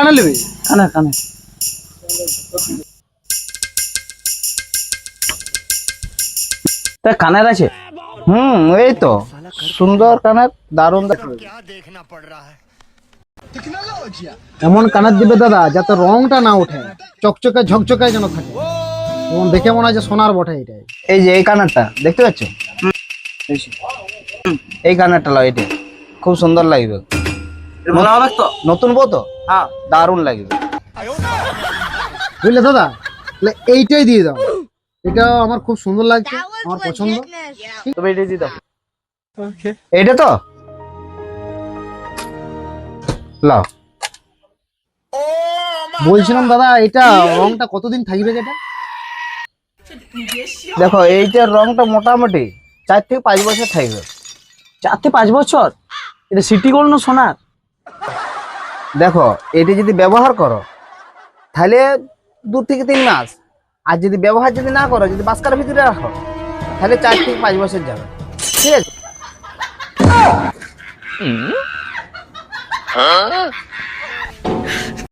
কানে নেবে? কানে কানে তা কানের আছে? এই তো সুন্দর কানের, দারুণ এমন কানের দিবে দাদা যাতে রংটা না ওঠে, চকচকে ঝকঝকায় যেন থাকে, যেমন দেখে মনে হয় যে সোনার বটে এটাই। এই যে এই কানেরটা দেখতে পাচ্ছ, এই কানেরটা লাও, এটা খুব সুন্দর লাগবে। ভালো হবে তো? নতুন বউ তো, হ্যাঁ দারুণ লাগবে। বুঝলে দাদা, তাহলে এইটাই দিয়ে দাও, এটা আমার খুব সুন্দর লাগছে, আমার পছন্দ। তবে এটা দিয়ে দাও। এইটা তো লাও। বলছিলাম দাদা, এটা রংটা কতদিন থাকবে এটা? দেখো এইটার রংটা মোটামুটি 4 থেকে 5 বছর থাকবে। 4 থেকে 5 বছর? এটা সিটি গোল্ড না সোনার? দেখো এটি যদি ব্যবহার করো তাহলে 2 থেকে 3 মাস, আর যদি ব্যবহার যদি না করো, যদি বাস্কার ভিতরে রাখো, তাহলে 4 থেকে 5 বছর যাবে। ঠিক আছে।